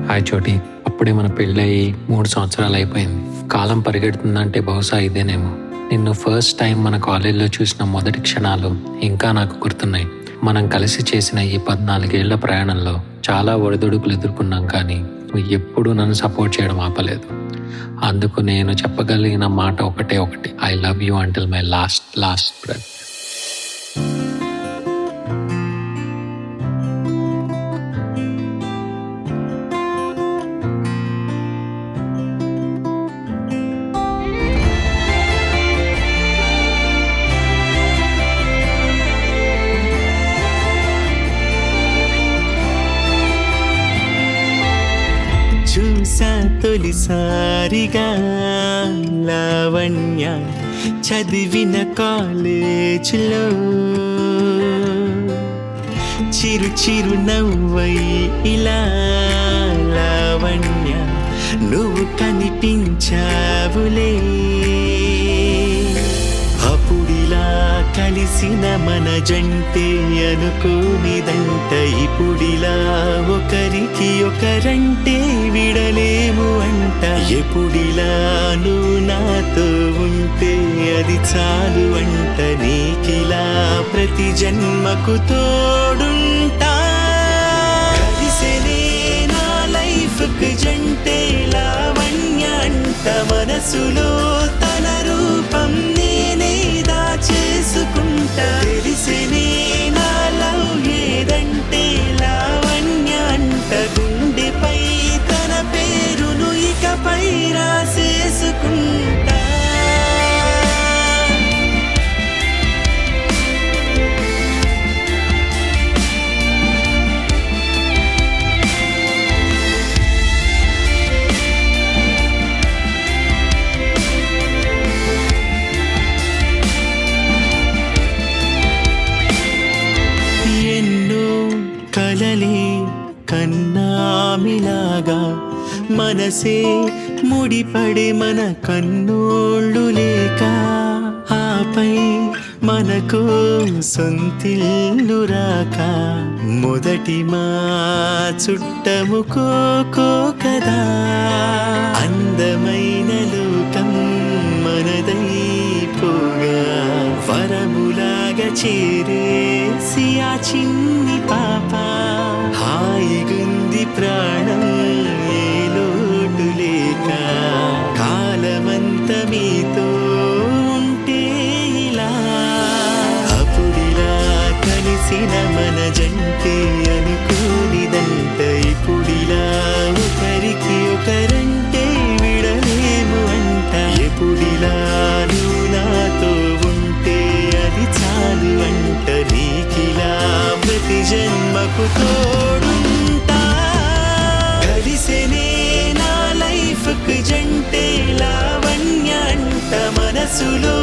Hi చోటి, అప్పుడే మన పెళ్ళయి 3 సంవత్సరాలు అయిపోయింది. కాలం పరిగెడుతుందంటే బహుశా ఇదేనేమో. నిన్ను ఫస్ట్ టైం మన కాలేజీలో చూసిన మొదటి క్షణాలు ఇంకా నాకు గుర్తున్నాయి. మనం కలిసి చేసిన ఈ 14 ఏళ్ల ప్రయాణంలో చాలా ఒడిదుడుకులు ఎదుర్కొన్నాం, కానీ నువ్వు ఎప్పుడూ నన్ను సపోర్ట్ చేయడం ఆపలేదు. అందుకు నేను చెప్పగలిగిన మాట ఒకటే ఒకటి: I love you until my last breath. చూసా తొలిసారిగా లావణ్య చదివిన కాలేజీలో, చిరు చిరు నవ్వై ఇలా లావణ్య నువ్వు కనిపించావులే. అప్పుడిలా కలిసిన మన జంటే అనుకోనిదంట, ఇప్పుడిలా ఒకరికి ఒకరంటే విడలేము అంట. ఎప్పుడిలా నువ్వు నాతో ఉంటే అది చాలు అంట. నీకిలా ప్రతి జన్మకు తోడుంటా. కలిసేనే నా లైఫ్కి జంటే లావణ్య అంట. మనసులో తన రూపం నేనే చేసుకుంటా. తెలిసినే నా లవ్ ఏదంటే లావణ్య అంట. గుండెపై తన పేరును ఇకపై రాసేసుకుంటా. కలలే కన్నామిలాగా మనసే ముడిపడే మన కన్నోళ్ళు లేక, ఆపై మనకు సొంతిల్లు రాక, మొదటి మా చుట్టముకోకో కదా. అందమైన లోకం మనదైపోగా వరములాగా చేరేసి ఆ చిన్ని పాప. హాయిగుంది ప్రాణం ఏ లోటు లేక, కాలమంత మీతో ఉంటే ఇలా. అప్పుడిలా కలిసిన మన జంటే అనుకోనిదంట. ఇప్పుడిలా ఒకరికి ఒకరంటే విడలేము అంట. ఎప్పుడిలా నువ్వు నాతో ఉంటే అది చాలు అంట. నీకిలా ప్రతి జన్మకు తోడుంటా. కలిసేనే నా లైఫ్కి జంటే లావణ్య అంట. మనసులో